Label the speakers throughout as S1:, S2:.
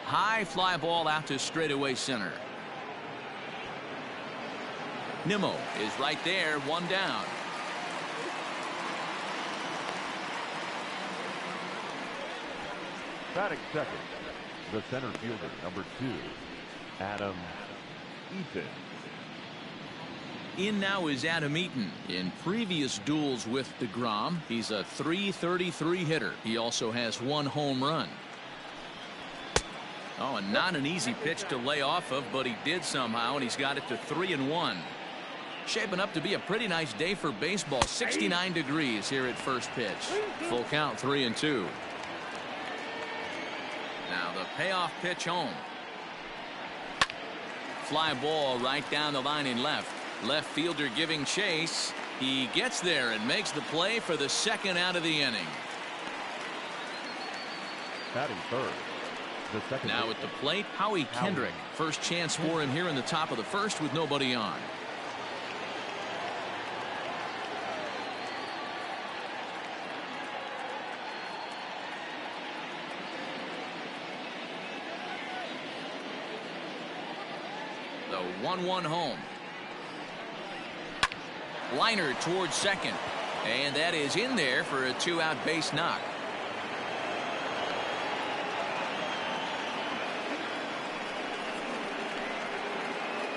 S1: High fly ball out to straightaway center. Nimmo is right there, one down.
S2: Batting second, the center fielder, number 2, Adam Eaton.
S1: In now is Adam Eaton. In previous duels with DeGrom, he's a .333 hitter. He also has 1 home run. Oh, and not an easy pitch to lay off of, but he did somehow, and he's got it to 3-1. Shaping up to be a pretty nice day for baseball. 69 degrees here at first pitch. Full count, 3-2. Now the payoff pitch home. Fly ball right down the line in left. Left fielder giving chase. He gets there and makes the play for the second out of the inning.
S2: Batting third, the second.
S1: Now at the plate, Howie Kendrick. First chance for him here in the top of the first with nobody on. The 1-1 home. Liner towards second, and that is in there for a 2-out base knock.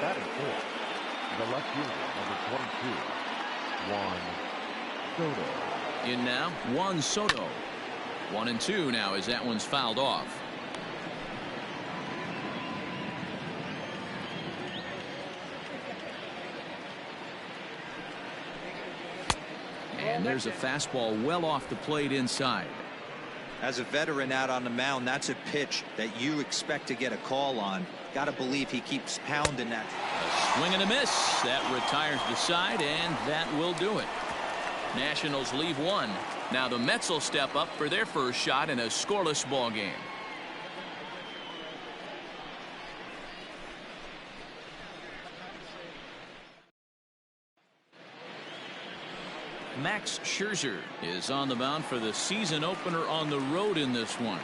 S2: Batting fourth, the left fielder, number 22, Juan Soto.
S1: In now, Juan Soto. 1-2 now as that one's fouled off. And there's a fastball well off the plate inside.
S3: As a veteran out on the mound, that's a pitch that you expect to get a call on. Got to believe he keeps pounding that.
S1: A swing and a miss. That retires the side, and that will do it. Nationals leave 1. Now the Mets will step up for their first shot in a scoreless ball game. Max Scherzer is on the mound for the season opener on the road in this one.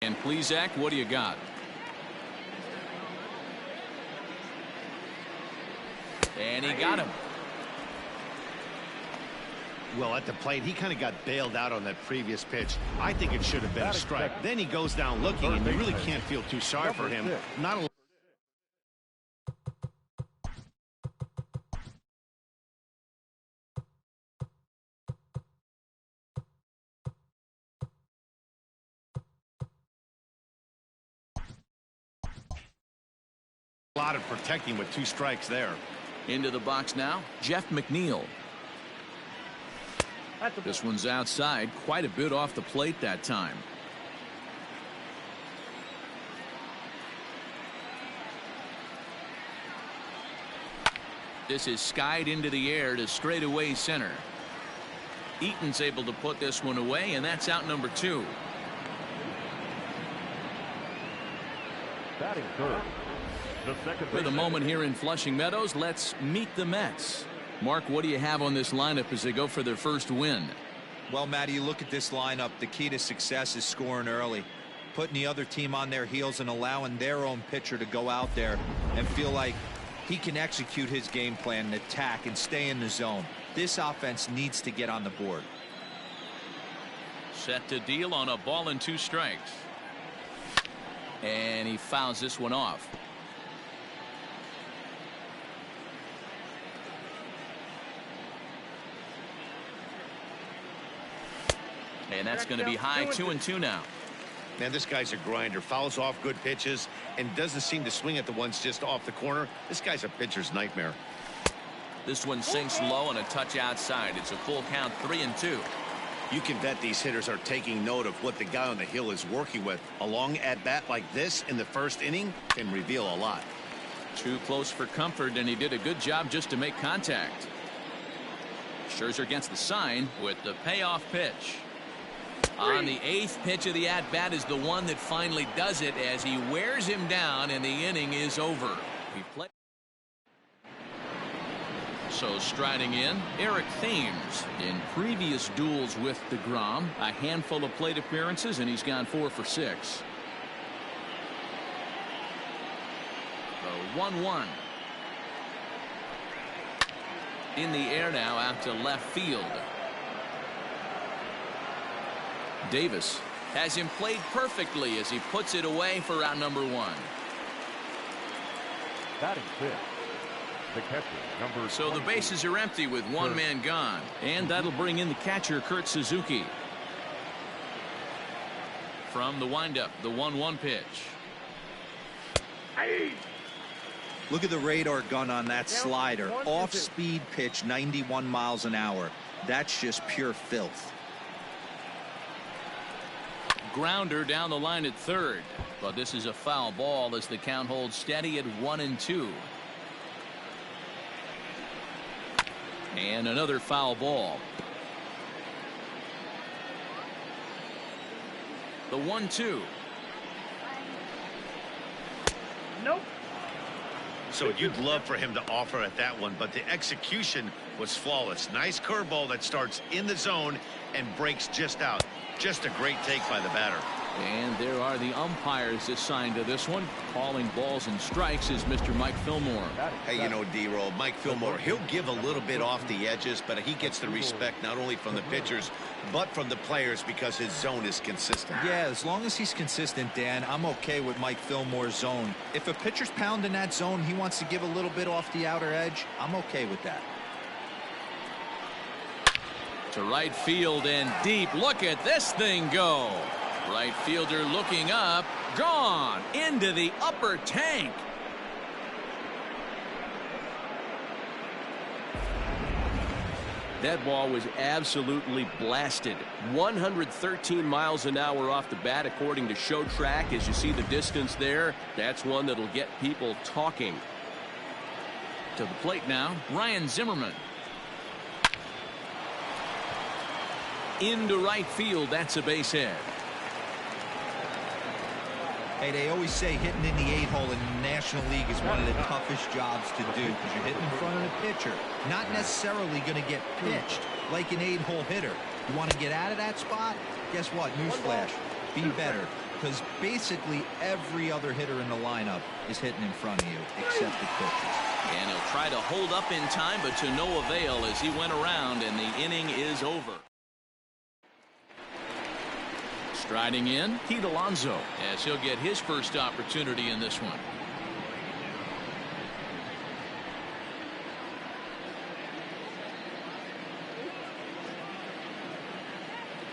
S1: And please, Zach, what do you got? And he got him.
S4: Well, at the plate, he kind of got bailed out on that previous pitch. I think it should have been a strike. Then he goes down looking, and you really can't feel too sorry for him. Not a lot of protecting with 2 strikes there.
S1: Into the box now, Jeff McNeil. This one's outside, quite a bit off the plate that time. This is skied into the air to straightaway center. Eaton's able to put this one away, and that's out number 2.
S2: Batting third,
S1: For the moment here in Flushing Meadows, let's meet the Mets. Mark, what do you have on this lineup as they go for their first win?
S3: Well, Matty, you look at this lineup. The key to success is scoring early, putting the other team on their heels and allowing their own pitcher to go out there and feel like he can execute his game plan and attack and stay in the zone. This offense needs to get on the board.
S1: Set to deal on a ball and 2 strikes. And he fouls this one off. And that's going to be high 2-2 now.
S4: Man, this guy's a grinder. Fouls off good pitches and doesn't seem to swing at the ones just off the corner. This guy's a pitcher's nightmare.
S1: This one sinks low and a touch outside. It's a full count, 3-2.
S4: You can bet these hitters are taking note of what the guy on the hill is working with. A long at-bat like this in the first inning can reveal a lot.
S1: Too close for comfort, and he did a good job just to make contact. Scherzer gets the sign with the payoff pitch. On the 8th pitch of the at-bat is the one that finally does it as he wears him down, and the inning is over. So striding in, Eric Thames. In previous duels with DeGrom, a handful of plate appearances, and he's gone 4 for 6. The 1-1. In the air now out to left field. Davis has him played perfectly as he puts it away for out number 1.
S2: Batting fifth, the catcher, number
S1: So the bases are empty with one man gone, and that'll bring in the catcher, Kurt Suzuki. From the windup, the 1-1 pitch.
S3: Look at the radar gun on that slider. Off-speed pitch, 91 miles an hour. That's just pure filth.
S1: Grounder down the line at third, but this is a foul ball as the count holds steady at 1-2. And another foul ball. The 1-2.
S5: Nope.
S4: So you'd love for him to offer at that one, but the execution was flawless. Nice curveball that starts in the zone and breaks just out. Just a great take by the batter.
S1: And there are the umpires assigned to this one. Calling balls and strikes is Mr. Mike Fillmore.
S4: Hey, you know, D-Roll, Mike Fillmore, he'll give a little bit off the edges, but he gets the respect not only from the pitchers, but from the players because his zone is consistent.
S3: Yeah, as long as he's consistent, Dan, I'm okay with Mike Fillmore's zone. If a pitcher's pounding that zone, he wants to give a little bit off the outer edge, I'm okay with that.
S1: To right field and deep. Look at this thing go. Right fielder looking up. Gone into the upper tank. That ball was absolutely blasted. 113 miles an hour off the bat according to Show Track. As you see the distance there, that's one that'll get people talking. To the plate now, Ryan Zimmerman. Into right field, that's a base hit.
S3: Hey, they always say hitting in the 8-hole in the National League is one of the toughest jobs to do because you're hitting in front of the pitcher. Not necessarily going to get pitched like an 8-hole hitter. You want to get out of that spot? Guess what? Newsflash. Be better. Because basically every other hitter in the lineup is hitting in front of you except the pitchers.
S1: And he'll try to hold up in time, but to no avail as he went around, and the inning is over. Striding in, Pete Alonso, as he'll get his first opportunity in this one.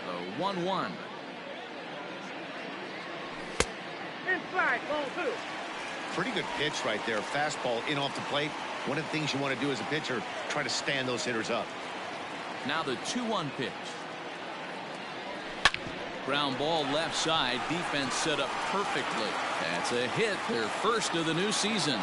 S1: The 1-1.
S5: Inside, ball 2.
S4: Pretty good pitch right there. Fastball in off the plate. One of the things you want to do as a pitcher, try to stand those hitters up.
S1: Now the 2-1 pitch. Ground ball left side. Defense set up perfectly. That's a hit, their first of the new season.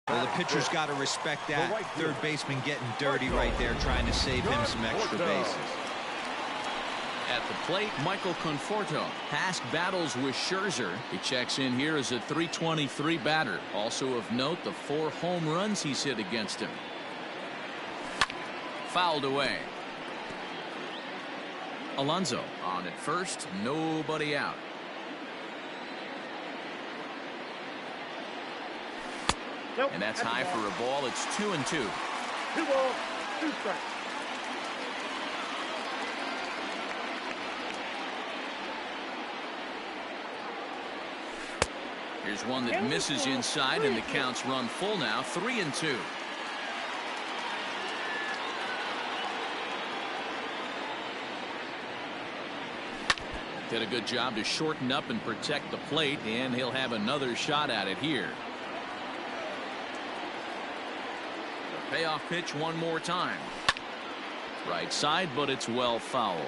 S3: Well, the pitcher's got to respect that. Third baseman getting dirty right there, trying to save him some extra bases.
S1: At the plate, Michael Conforto. Past battles with Scherzer. He checks in here as a .323 batter. Also of note, the 4 home runs he's hit against him. Fouled away. Alonso on at first, nobody out.
S5: Nope.
S1: And that's high for a ball. It's 2-2.
S5: 2 balls, 2 strikes.
S1: Here's one that misses inside, and the count's run full now, 3-2. Did a good job to shorten up and protect the plate, and he'll have another shot at it here. The payoff pitch one more time. Right side, but it's well foul.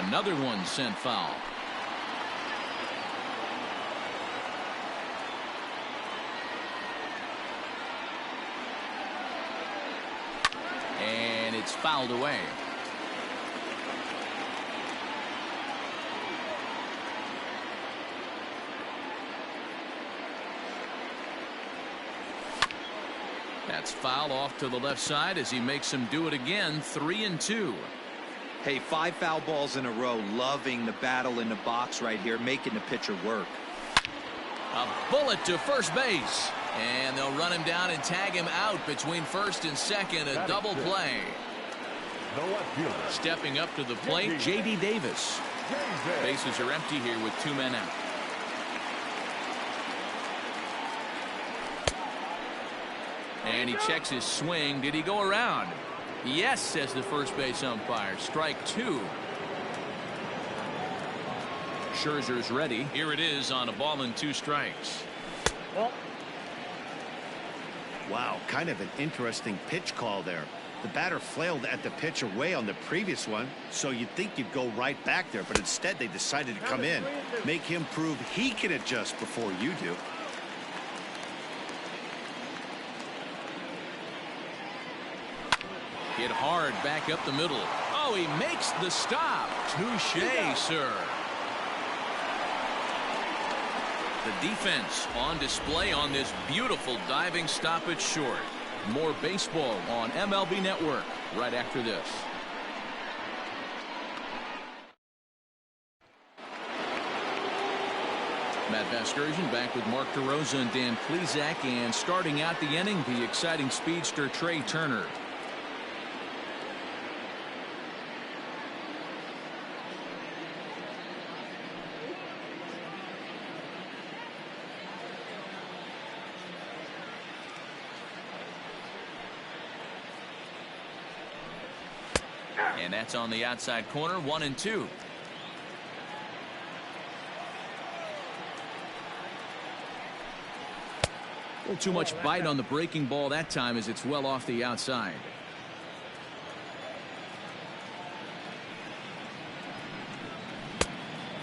S1: Another one sent foul. And it's fouled away. That's foul off to the left side as he makes him do it again. 3-2.
S3: Hey, 5 foul balls in a row. Loving the battle in the box right here, making the pitcher work.
S1: A bullet to first base. And they'll run him down and tag him out between first and second. A double play. Stepping up to the plate, J.D. Davis. Bases are empty here with 2 men out. And he checks his swing. Did he go around? Yes, says the first base umpire. Strike 2. Scherzer's ready. Here it is on a ball and 2 strikes.
S4: Wow, kind of an interesting pitch call there. The batter flailed at the pitch away on the previous one, so you'd think you'd go right back there, but instead they decided to come in, make him prove he can adjust before you do.
S1: Hit hard back up the middle. Oh, he makes the stop. Touche, sir. The defense on display on this beautiful diving stoppage short. More baseball on MLB Network right after this. Matt Vasgersian back with Mark DeRosa and Dan Plesac, and starting out the inning, the exciting speedster Trey Turner. And that's on the outside corner, 1-2. A little too much bite on the breaking ball that time as it's well off the outside.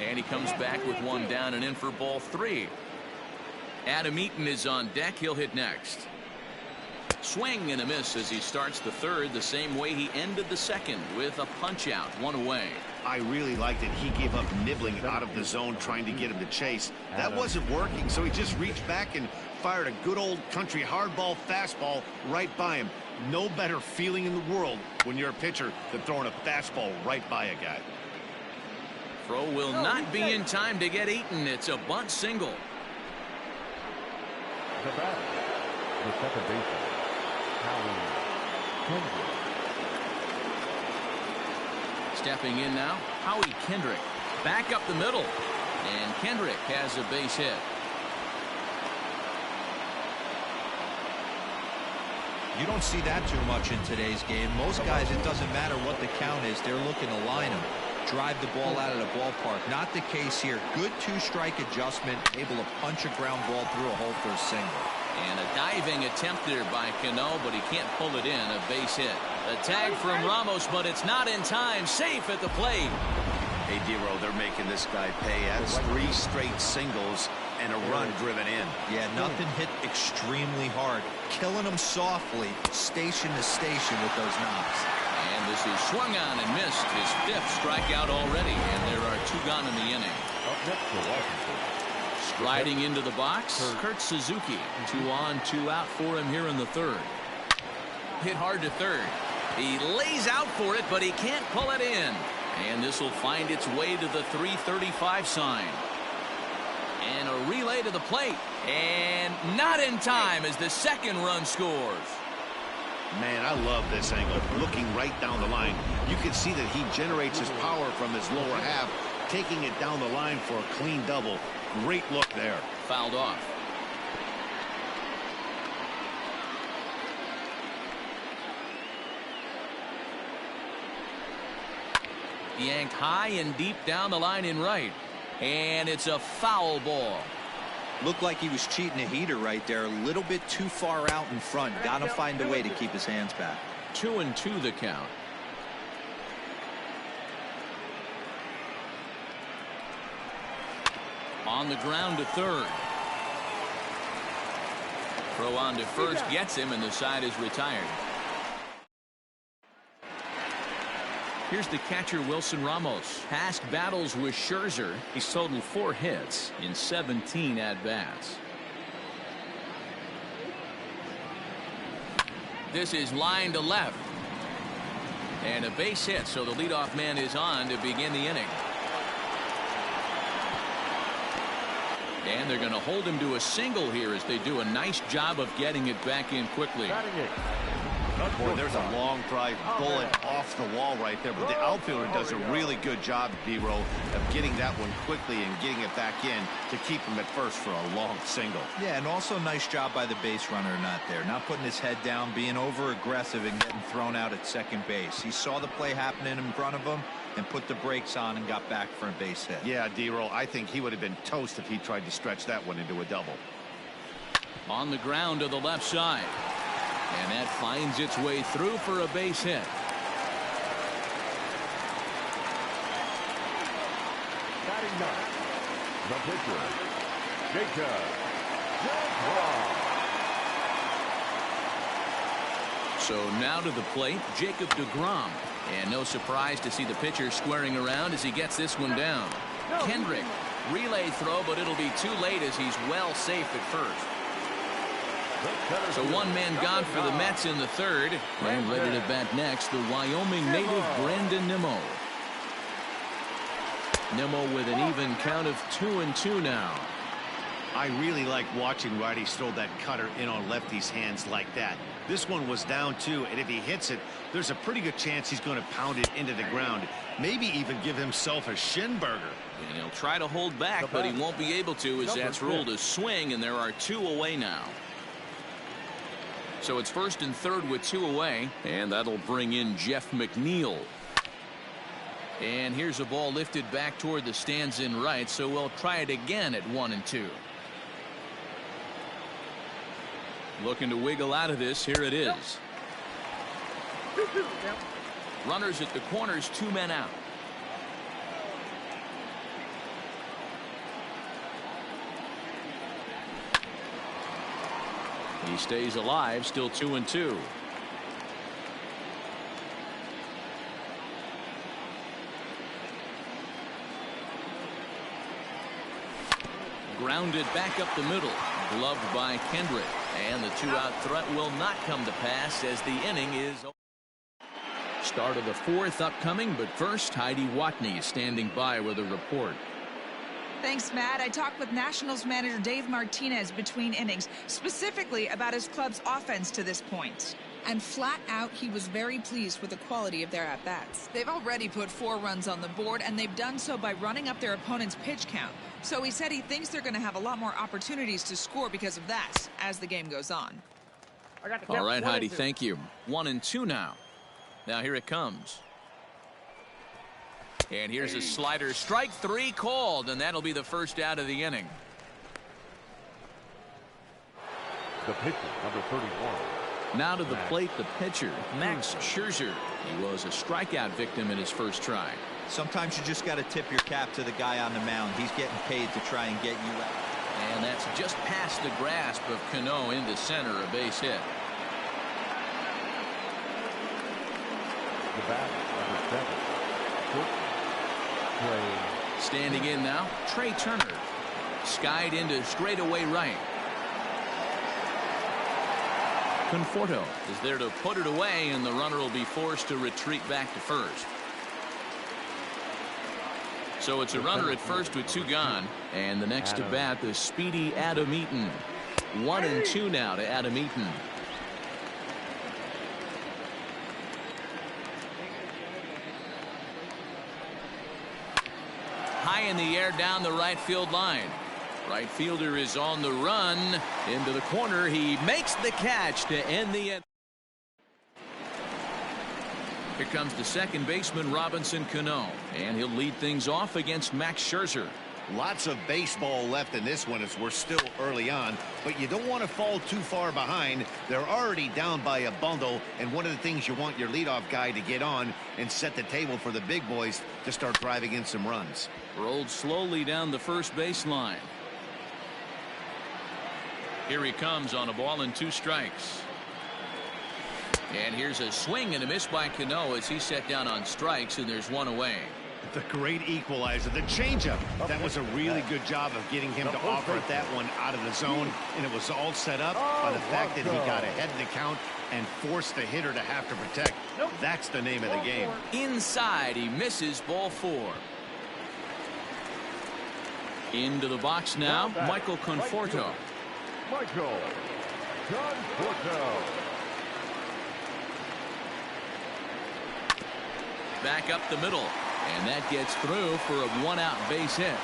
S1: And he comes back with one down and in for ball 3. Adam Eaton is on deck. He'll hit next. Swing and a miss as he starts the third the same way he ended the second, with a punch out, 1 away.
S4: I really liked it. He gave up nibbling out of the zone trying to get him to chase. That wasn't working, so he just reached back and fired a good old country hardball fastball right by him. No better feeling in the world when you're a pitcher than throwing a fastball right by a guy.
S1: Throw will not be in time to get Eaton. It's a bunt single.
S2: The batter, the second baseman, Howie Kendrick.
S1: Stepping in now, Howie Kendrick. Back up the middle. And Kendrick has a base hit.
S3: You don't see that too much in today's game. Most guys, it doesn't matter what the count is. They're looking to line them, drive the ball out of the ballpark. Not the case here. Good 2-strike adjustment, able to punch a ground ball through a hole for a single.
S1: And a diving attempt there by Cano, but he can't pull it in. A base hit. The tag from Ramos, but it's not in time. Safe at the plate.
S4: Hey, Dero, they're making this guy pay. That's 3 straight singles and a run driven in.
S3: Yeah, nothing hit extremely hard. Killing them softly, station to station with those knocks.
S1: And this is swung on and missed. His 5th strikeout already, and there are 2 gone in the inning.
S2: Up next for Washington.
S1: Striding into the box, Kurt Suzuki. 2 on, 2 out for him here in the 3rd. Hit hard to 3rd. He lays out for it, but he can't pull it in. And this will find its way to the 335 sign. And a relay to the plate. And not in time as the 2nd run scores.
S4: Man, I love this angle. Looking right down the line, you can see that he generates his power from his lower half, taking it down the line for a clean double. Great look there.
S1: Fouled off. Yanked high and deep down the line in right. And it's a foul ball.
S3: Looked like he was cheating a heater right there. A little bit too far out in front. Got to find a way to keep his hands back.
S1: 2-2 the count. On the ground to third. Throw on to first gets him, and the side is retired. Here's the catcher, Wilson Ramos. Past battles with Scherzer. He's totaled 4 hits in 17 at-bats. This is line to left. And a base hit, so the leadoff man is on to begin the inning. And they're going to hold him to a single here as they do a nice job of getting it back in quickly.
S4: Boy, there's a long drive bullet off the wall right there, but the outfielder does a really good job, D-Row, of getting that one quickly and getting it back in to keep him at first for a long single.
S3: Yeah, and also nice job by the base runner not there. Not putting his head down, being over aggressive and getting thrown out at second base. He saw the play happening in front of him and put the brakes on and got back for a base hit.
S4: Yeah, D-Row, I think he would have been toast if he tried to stretch that one into a double.
S1: On the ground to the left side. And that finds its way through for a base hit.
S2: Batting ninth, the pitcher, Jacob DeGrom.
S1: So now to the plate, Jacob DeGrom. And no surprise to see the pitcher squaring around as he gets this one down. Kendrick, relay throw, but it'll be too late as he's well safe at first. So one man gone for the Mets in the third. And ready to bat next, the Wyoming native Brandon Nimmo. Nimmo with an even count of 2-2 now.
S4: I really like watching righties throw that cutter in on lefties' hands like that. This one was down 2, and if he hits it, there's a pretty good chance he's going to pound it into the ground. Maybe even give himself a shin burger.
S1: And he'll try to hold back, but he won't be able to as that's ruled a swing, and there are 2 away now. So it's first and third with 2 away, and that'll bring in Jeff McNeil. And here's a ball lifted back toward the stands in right, so we'll try it again at 1-2. Looking to wiggle out of this. Here it is. Runners at the corners, 2 men out. He stays alive, still 2-2. Grounded back up the middle, gloved by Kendrick, and the 2-out threat will not come to pass as the inning is over. Start of the 4th upcoming, but first Heidi Watney standing by with a report.
S6: Thanks, Matt. I talked with Nationals manager Dave Martinez between innings, specifically about his club's offense to this point. And flat out, he was very pleased with the quality of their at-bats. They've already put 4 runs on the board, and they've done so by running up their opponent's pitch count. So he said he thinks they're going to have a lot more opportunities to score because of that as the game goes on.
S1: All right, Heidi, thank you. 1-2 now. Now here it comes. And here's a slider. Strike 3 called, and that'll be the first out of the inning.
S2: The pitcher, number 31.
S1: Now to the plate, the pitcher, Max Scherzer. He was a strikeout victim in his first try.
S3: Sometimes you just got to tip your cap to the guy on the mound. He's getting paid to try and get you out.
S1: And that's just past the grasp of Cano into center, a base hit.
S2: The bat, number 7.
S1: Standing in now, Trey Turner. Skied into straightaway right. Conforto is there to put it away, and the runner will be forced to retreat back to first. So it's a runner at first with 2 gone, and the next to bat, the speedy Adam Eaton. 1-2 now to Adam Eaton. high in the air down the right field line. Right fielder is on the run into the corner. He makes the catch to end the end. Here comes the second baseman, Robinson Cano, and he'll lead things off against Max Scherzer.
S4: Lots of baseball left in this one as we're still early on, but you don't want to fall too far behind. They're already down by a bundle, and one of the things you want your leadoff guy to get on and set the table for the big boys to start driving in some runs.
S1: Rolled slowly down the first baseline. Here he comes on a ball and 2 strikes. And here's a swing and a miss by Cano as he's set down on strikes, and there's 1 away.
S4: The great equalizer, the changeup. That was a really good job of getting him to offer that one out of the zone, and it was all set up by the fact that he got ahead of the count and forced the hitter to have to protect. That's the name of the game.
S1: Inside, he misses, ball 4. Into the box now, Michael Conforto.
S2: Michael Conforto.
S1: Back up the middle, and that gets through for a 1-out base hit.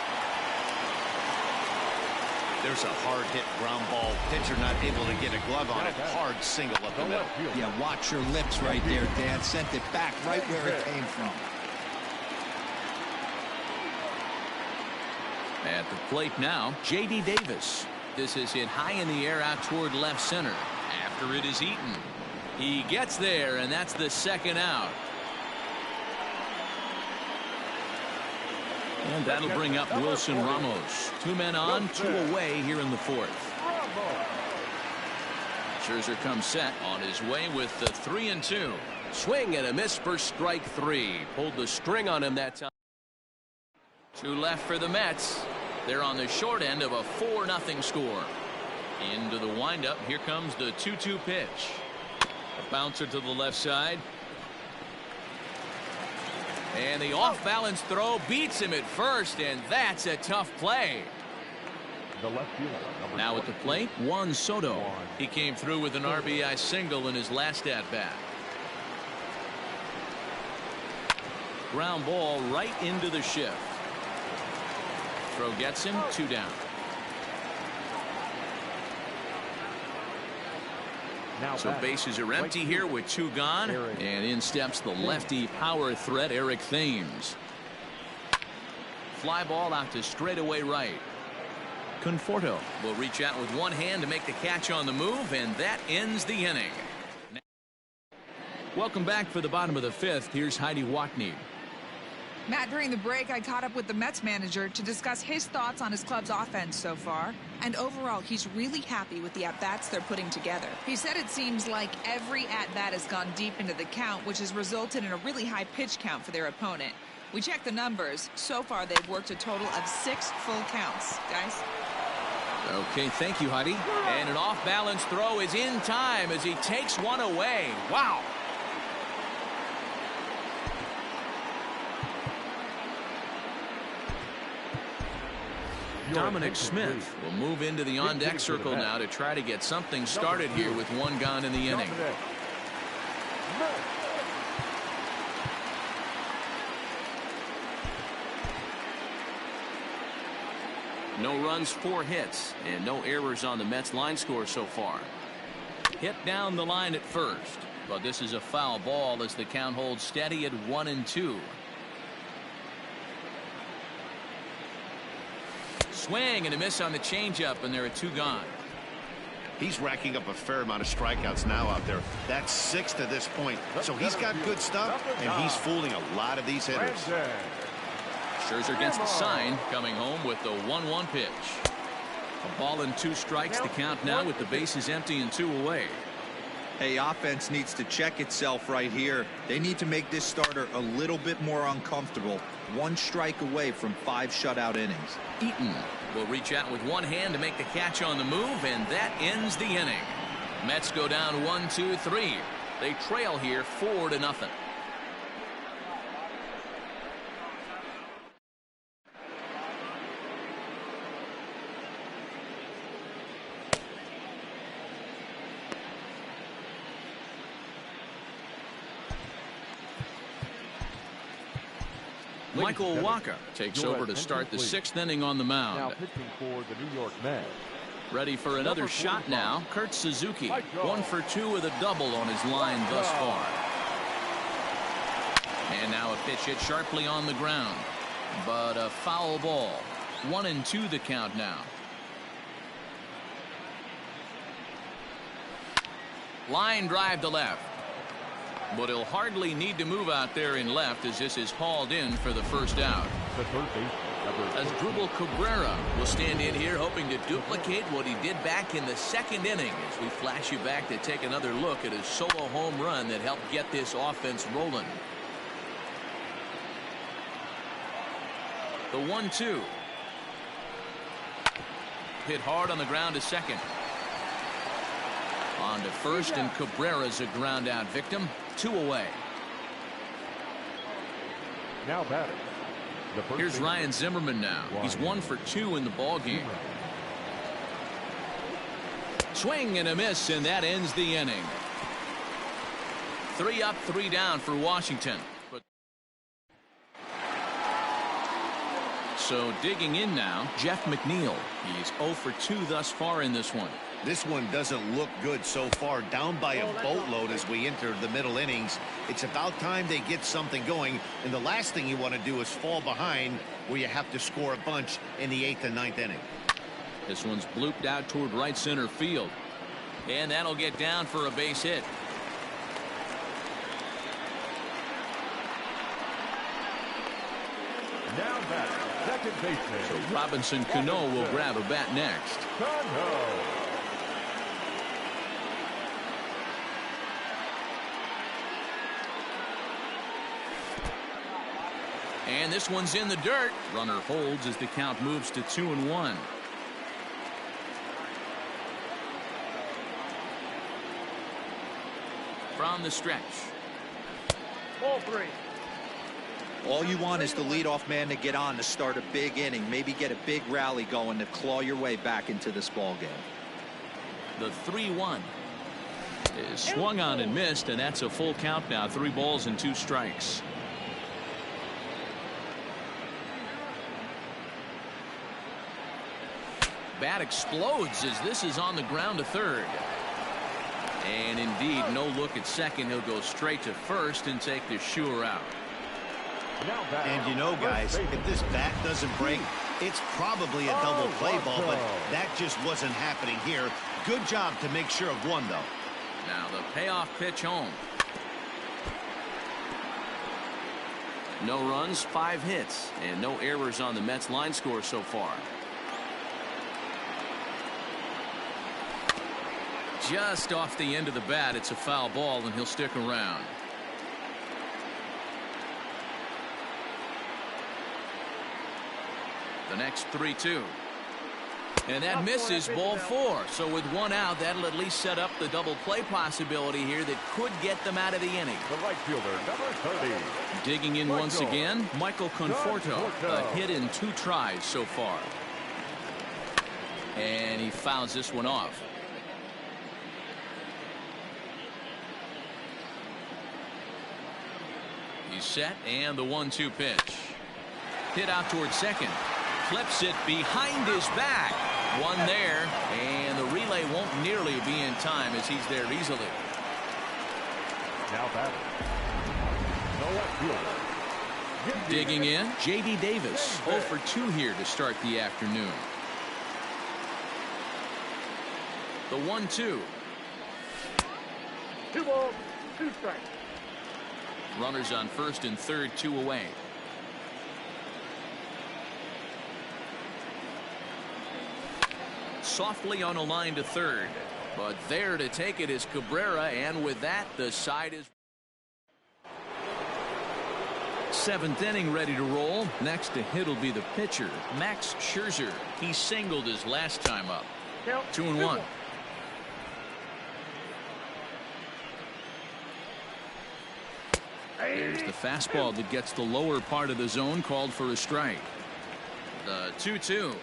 S4: There's a hard hit ground ball. Pitcher not able to get a glove on it. Hard single up the middle.
S3: Yeah, watch your lips right there, Dan. Sent it back right where it came from.
S1: At the plate now, J.D. Davis. This is hit high in the air out toward left center after it is eaten. He gets there, and that's the 2nd out. And that'll bring up Wilson Ramos. 2 men on, 2 away here in the 4th. Scherzer comes set on his way with the 3-2. Swing and a miss for strike 3. Pulled the string on him that time. 2 left for the Mets. They're on the short end of a 4-0 score. Into the windup. Here comes the 2-2 pitch. A bouncer to the left side. And the off-balance throw beats him at first, and that's a tough play.
S2: The left fielder,
S1: now at the plate, Juan Soto. He came through with an RBI single in his last at-bat. Ground ball right into the shift. Throw gets him, 2 down. So bases are empty here with 2 gone, and in steps the lefty power threat Eric Thames. Fly ball out to straightaway right. Conforto will reach out with one hand to make the catch on the move, and that ends the inning. Welcome back for the bottom of the 5th. Here's Heidi Watney.
S6: Matt, during the break, I caught up with the Mets manager to discuss his thoughts on his club's offense so far. And overall, he's really happy with the at-bats they're putting together. He said it seems like every at-bat has gone deep into the count, which has resulted in a really high pitch count for their opponent. We checked the numbers. So far, they've worked a total of 6 full counts. Guys?
S1: Okay, thank you, Heidi. And an off-balance throw is in time as he takes one away. Wow. Dominic Smith will move into the on-deck circle now to try to get something started here with 1 gone in the inning. No runs, 4 hits, and no errors on the Mets line score so far. Hit down the line at first, but this is a foul ball as the count holds steady at 1-2. Swing and a miss on the changeup, and there are 2 gone.
S4: He's racking up a fair amount of strikeouts now out there. That's 6 to this point. So he's got good stuff, and he's fooling a lot of these hitters.
S1: Scherzer gets the sign, coming home with the 1-1 pitch. A ball and 2 strikes. The count now with the bases empty and 2 away.
S3: Hey, offense needs to check itself right here. They need to make this starter a little bit more uncomfortable. 1 strike away from 5 shutout innings.
S1: Eaton will reach out with one hand to make the catch on the move, and that ends the inning. Mets go down 1-2-3. They trail here 4-0. Michael Wacha takes over to start the 6th inning on the
S2: Now
S1: mound.
S2: pitching for the New York Mets.
S1: Ready for another shot now. Kurt Suzuki, 1 for 2 with a double on his line thus far. And now a pitch hit sharply on the ground, but a foul ball. 1-2 the count now. Line drive to left, but he'll hardly need to move out there in left as this is hauled in for the first out.
S2: The third baseman, number
S1: As Drupal Cabrera will stand in here hoping to duplicate what he did back in the 2nd inning as we flash you back to take another look at his solo home run that helped get this offense rolling. The 1-2. Hit hard on the ground to second. On to first, and Cabrera's a ground out victim. 2 away.
S2: now batting. The first
S1: Here's
S2: baseman.
S1: Ryan Zimmerman now. He's 1 for 2 in the ball game. Swing and a miss, and that ends the inning. 3 up, 3 down for Washington. So digging in now, Jeff McNeil. He's 0 for 2 thus far in this one.
S4: This one doesn't look good so far. Down by a boatload as we enter the middle innings. It's about time they get something going. And the last thing you want to do is fall behind where you have to score a bunch in the 8th and 9th inning.
S1: This one's blooped out toward right center field. And that'll get down for a base hit.
S2: Now batting. Second baseman.
S1: So Robinson Cano will grab a bat next.
S2: Cano.
S1: And this one's in the dirt. Runner holds as the count moves to 2-1. From the stretch.
S5: Ball 3.
S3: All you want is the leadoff man to get on to start a big inning, maybe get a big rally going to claw your way back into this ball game.
S1: The 3-1 is swung on and missed, and that's a full count now. 3 balls and 2 strikes. Bat explodes as this is on the ground to third. And indeed, no look at second. He'll go straight to first and take the sure out.
S2: Now batting.
S4: And you know, guys, if this bat doesn't break, it's probably a double play ball, but that just wasn't happening here. Good job to make sure of one, though.
S1: Now the payoff pitch home. No runs, 5 hits, and no errors on the Mets line score so far. Just off the end of the bat, it's a foul ball, and he'll stick around. The next 3-2. And that misses, ball 4. So with 1 out, that'll at least set up the double play possibility here that could get them out of the inning.
S2: The right fielder, number 30.
S1: Digging in once again, Michael Conforto. A hit in 2 tries so far. And he fouls this one off. He's set, and the 1-2 pitch. Hit out towards second. Clips it behind his back. 1 there, and the relay won't nearly be in time as he's there easily.
S2: Now batting. The left fielder.
S1: Digging in, J.D. Davis. 0 for 2 here to start the afternoon. The 1-2.
S5: 2 balls, 2 strikes.
S1: Runners on first and third, 2 away. Softly on a line to third, but there to take it is Cabrera, and with that the side is 7th inning ready to roll. Next to hit will be the pitcher, Max Scherzer. He singled his last time up. 2-1. There's the fastball that gets the lower part of the zone, called for a strike. The 2-2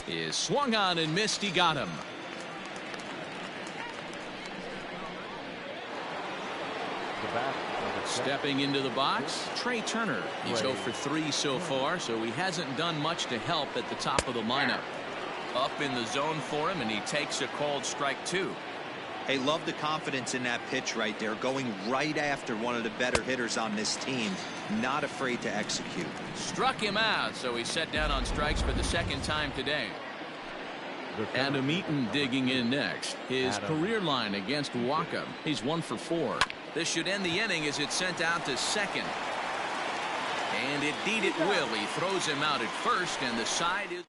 S1: is swung on and missed. He got him.
S2: the bat, number 10.
S1: Stepping into the box, Trey Turner. He's 0 for 3 so far, so he hasn't done much to help at the top of the lineup. Up in the zone for him, and he takes a called strike 2.
S3: Hey, love the confidence in that pitch right there, going right after one of the better hitters on this team, not afraid to execute.
S1: Struck him out, so he's set down on strikes for the second time today. Adam Eaton digging in next. His career line against Waka. He's 1 for 4. This should end the inning as it's sent out to second. And indeed it will. He throws him out at first, and the side is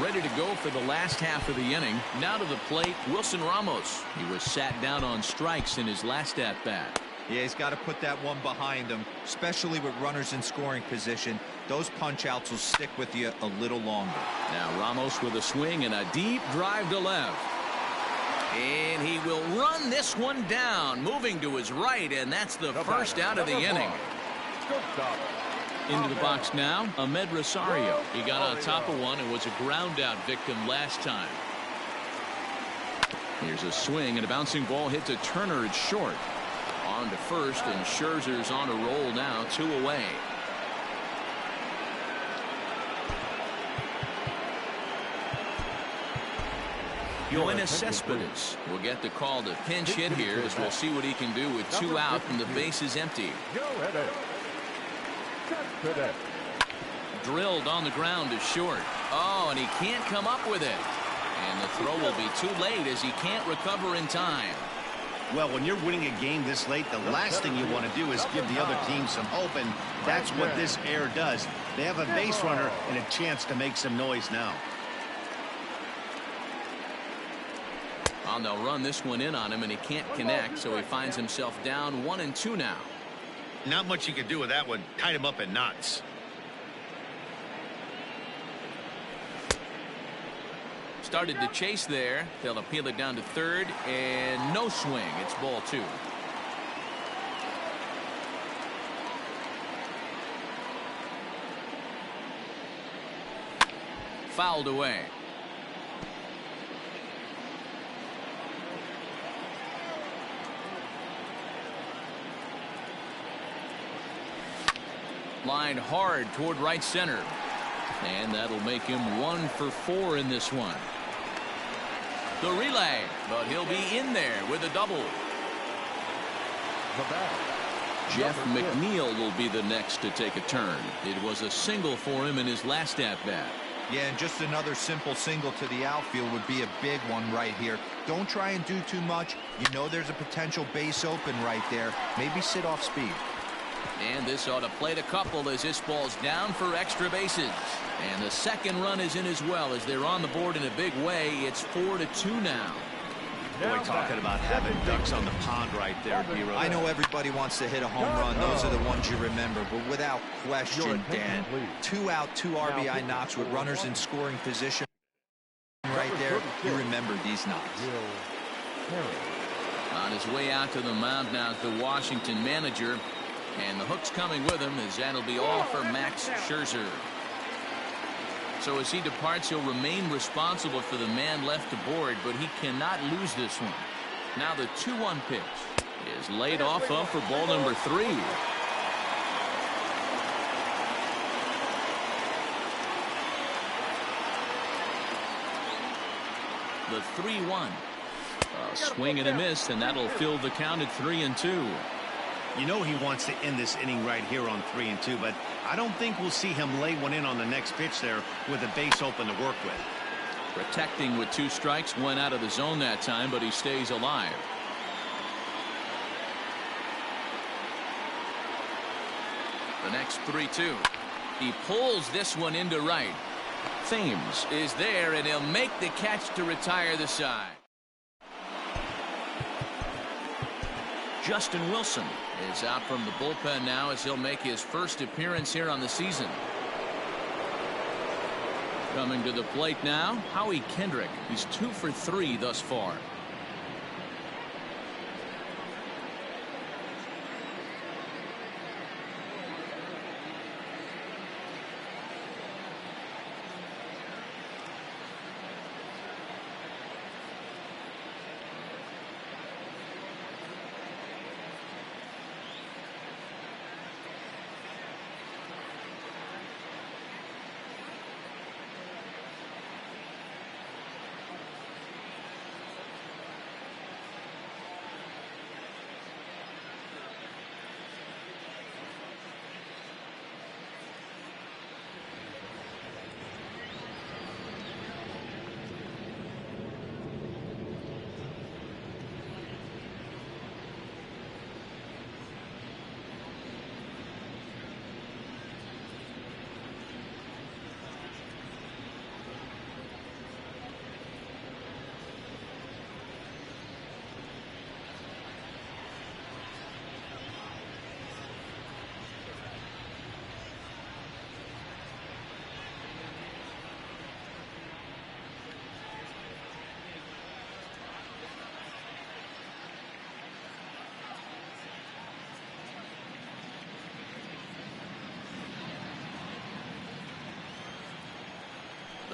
S1: ready to go for the last half of the inning. Now to the plate, Wilson Ramos. He was sat down on strikes in his last at-bat.
S3: Yeah, he's got to put that one behind him, especially with runners in scoring position. Those punch-outs will stick with you a little longer.
S1: Now Ramos with a swing and a deep drive to left. And he will run this one down, moving to his right, and that's the first out of the inning. Into the box now, Ahmed Rosario. He got on top of one and was a ground out victim last time. Here's a swing, and a bouncing ball hit to Turner at short. On to first, and Scherzer's on a roll now, 2 away. Yoenis Cespedes will get the call to pinch hit here, as we'll see what he can do with 2 out and the base is empty. Drilled on the ground to short. Oh, and he can't come up with it. And the throw will be too late as he can't recover in time.
S4: Well, when you're winning a game this late, the last thing you want to do is give the other team some hope, and that's what this error does. They have a base runner and a chance to make some noise now.
S1: And they'll run this one in on him, and he can't connect, so he finds himself down 1 and 2 now.
S4: Not much you can do with that one. Tied him up in knots.
S1: Started to chase there. They'll appeal it down to third, and no swing. It's ball 2. Fouled away. Lined hard toward right center. And that'll make him 1 for 4 in this one. The relay, but he'll be in there with a double. Jeff McNeil will be the next to take a turn. It was a single for him in his last at-bat.
S3: Yeah, and just another simple single to the outfield would be a big one right here. Don't try and do too much. You know there's a potential base open right there. Maybe sit off speed.
S1: And this ought to plate a couple as this ball's down for extra bases. And the second run is in as well as they're on the board in a big way. It's 4-2 now.
S4: Boy, talking about having ducks on the pond right there, D-Rod.
S3: I know everybody wants to hit a home run. Those are the ones you remember. But without question, Dan, 2 out, 2 RBI knocks with runners in scoring position right there. You remember these knocks.
S1: On his way out to the mound now is the Washington manager. And the hook's coming with him as that'll be all for Max Scherzer. So as he departs, he'll remain responsible for the man left aboard, but he cannot lose this one. Now the 2-1 pitch is laid off of for ball number 3. The 3-1. A swing and a miss, and that'll fill the count at 3-2.
S4: You know he wants to end this inning right here on 3-2, but I don't think we'll see him lay one in on the next pitch there with a base open to work with.
S1: Protecting with 2 strikes, went out of the zone that time, but he stays alive. The next 3-2. He pulls this one into right. Thames is there, and he'll make the catch to retire the side. Justin Wilson is out from the bullpen now as he'll make his first appearance here on the season. Coming to the plate now, Howie Kendrick. He's 2 for 3 thus far.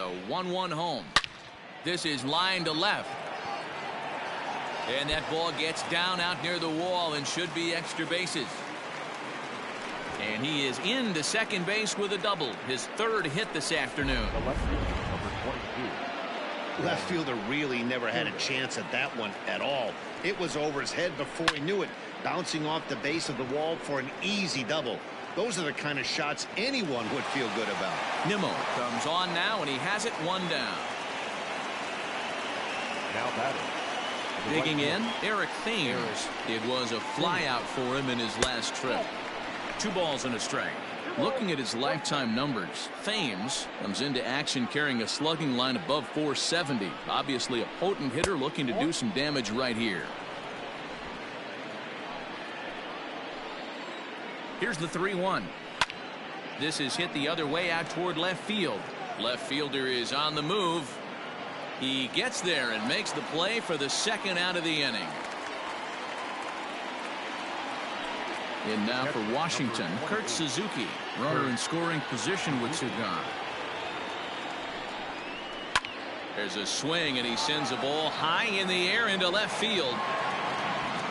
S1: The 1-1 home. This is line to left. And that ball gets down out near the wall and should be extra bases. And he is into second base with a double. His third hit this afternoon.
S2: The left fielder, number 22.
S4: Left fielder really never had a chance at that one at all. It was over his head before he knew it, bouncing off the base of the wall for an easy double. Those are the kind of shots anyone would feel good about.
S1: Nimmo comes on now, and he has it one down.
S2: Now batting.
S1: Digging in, Eric Thames. It was a flyout for him in his last trip. 2 balls and a strike. Looking at his lifetime numbers, Thames comes into action carrying a slugging line above 470. Obviously a potent hitter looking to do some damage right here. Here's the 3-1. This is hit the other way out toward left field. Left fielder is on the move. He gets there and makes the play for the second out of the inning. In now for Washington, Kurt Suzuki. Runner in scoring position with two gone. There's a swing, and he sends a ball high in the air into left field.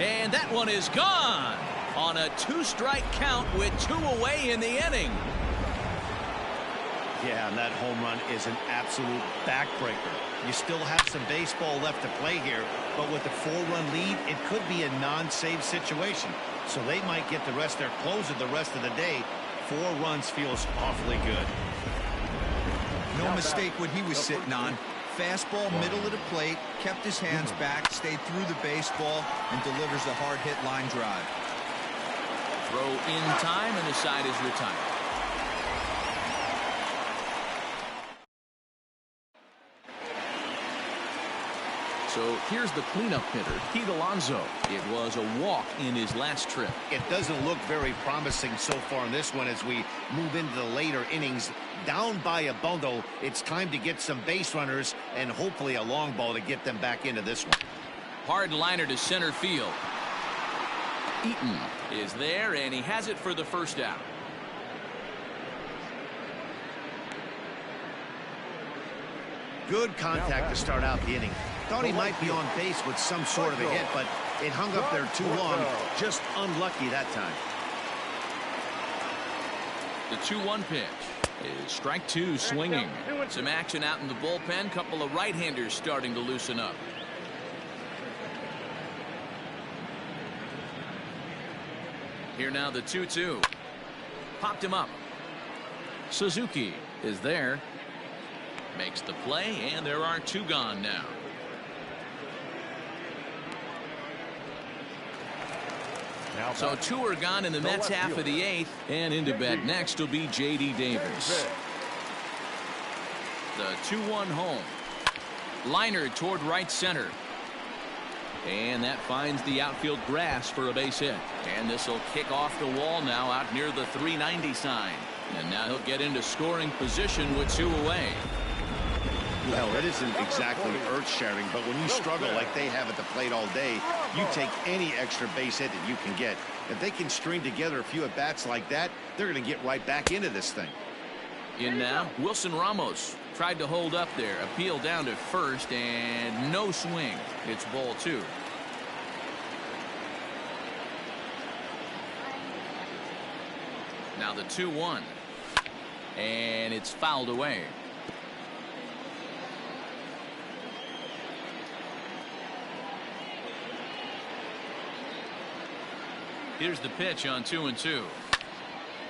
S1: And that one is gone on a 2-strike count with 2 away in the inning.
S4: Yeah, and that home run is an absolute backbreaker. You still have some baseball left to play here, but with the 4-run lead, it could be a non-save situation. So they might get the rest their closer the rest of the day. 4 runs feels awfully good.
S3: No mistake what he was sitting on. Fastball middle of the plate, kept his hands back, stayed through the baseball, and delivers a hard hit line drive.
S1: Throw in time, and the side is retired. So here's the cleanup hitter, Pete Alonso. It was a walk in his last trip.
S4: It doesn't look very promising so far in this one as we move into the later innings. Down by a bundle, it's time to get some base runners and hopefully a long ball to get them back into this one.
S1: Hard liner to center field. Eaton is there, and he has it for the first out.
S4: Good contact to start out the inning. Thought he might be on base with some sort of a hit, but it hung up there too long. Just unlucky that time.
S1: The 2-1 pitch is strike 2 swinging. Some action out in the bullpen. Couple of right-handers starting to loosen up. Here now the 2-2. Popped him up. Suzuki is there. Makes the play, and there are 2 gone now. So 2 are gone in the Mets half of the 8th, and into bat next will be J.D. Davis. The 2-1 home. Liner toward right center. And that finds the outfield grass for a base hit. And this will kick off the wall now out near the 390 sign. And now he'll get into scoring position with 2 away.
S4: Well, it isn't exactly earth-shattering, but when you struggle like they have at the plate all day, you take any extra base hit that you can get. If they can string together a few at-bats like that, they're going to get right back into this thing.
S1: In now, Wilson Ramos tried to hold up there. Appeal down to first, and no swing. It's ball 2. Now the 2-1. And it's fouled away. Here's the pitch on 2-2.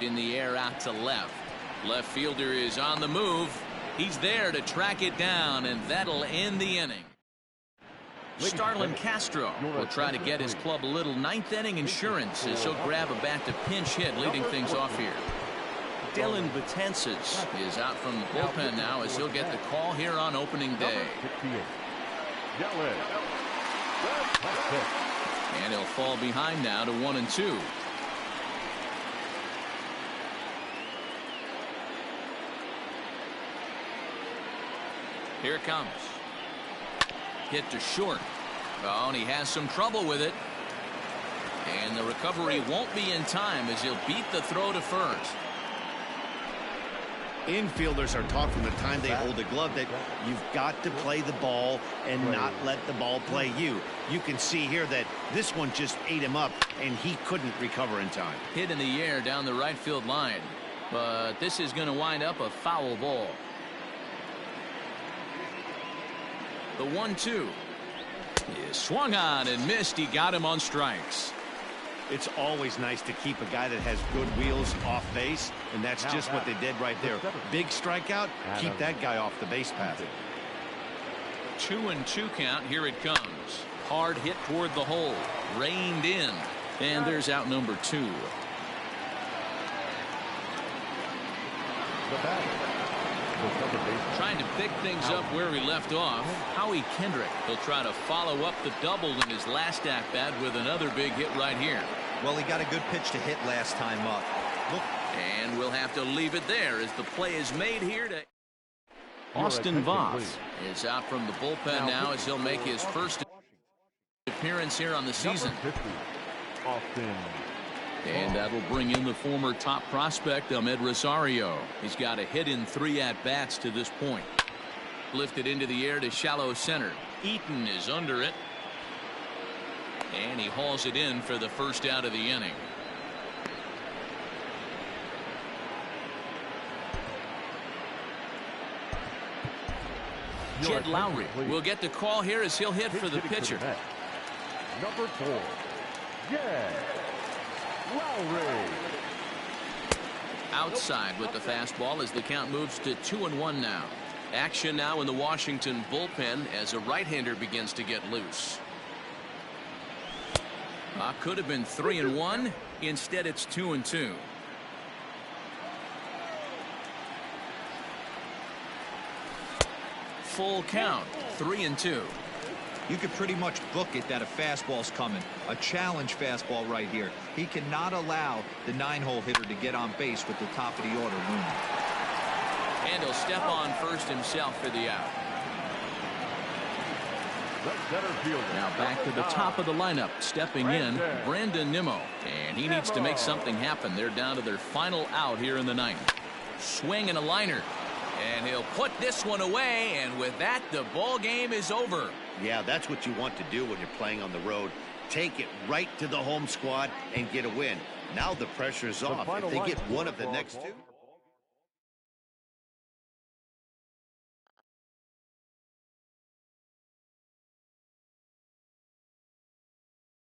S1: In the air out to left. Left fielder is on the move. He's there to track it down, and that'll end the inning. Starlin Castro will try to get his club a little 9th inning insurance as he'll grab a bat to pinch hit, leading things off here. Dylan Betances is out from the bullpen now as he'll get the call here on opening day. And he'll fall behind now to 1-2. Here it comes. Hit to short. Oh, and he has some trouble with it. And the recovery won't be in time as he'll beat the throw to first.
S4: Infielders are taught from the time they hold the glove that you've got to play the ball and not let the ball play you. You can see here that this one just ate him up, and he couldn't recover in time.
S1: Hit in the air down the right field line. But this is going to wind up a foul ball. The 1-2 is swung on and missed. He got him on strikes.
S4: It's always nice to keep a guy that has good wheels off base, and that's just what they did right there. Big strikeout, keep that guy off the base path.
S1: 2-2 count. Here it comes. Hard hit toward the hole. Reined in. And there's out number 2. Trying to pick things up where he left off. Howie Kendrick. He'll try to follow up the double in his last at-bat with another big hit right here.
S3: Well, he got a good pitch to hit last time up. Look.
S1: And we'll have to leave it there as the play is made here to Austin Voth is out from the bullpen now as he'll make his first appearance here on the season. And that'll bring in the former top prospect, Amed Rosario. He's got a hit in 3 at-bats to this point. Lifted into the air to shallow center. Eaton is under it. And he hauls it in for the first out of the inning. Jed Lowry will get the call here as he'll hit for the pitcher.
S2: Number 4, Jed Lowry.
S1: Outside with the fastball as the count moves to 2-1 now. Action now in the Washington bullpen as a right-hander begins to get loose. Could have been 3-1. Instead, it's 2-2. Full count, 3-2.
S3: You could pretty much book it that a fastball's coming. A challenge fastball right here. He cannot allow the 9-hole hitter to get on base with the top of the order looming.
S1: And he'll step on first himself for the out. Now back to the top of the lineup. Stepping in, Brandon Nimmo. And he needs to make something happen. They're down to their final out here in the 9th. Swing and a liner. And he'll put this one away, and with that, the ball game is over.
S4: Yeah, that's what you want to do when you're playing on the road. Take it right to the home squad and get a win. Now the pressure's off. If they get one of the next 2.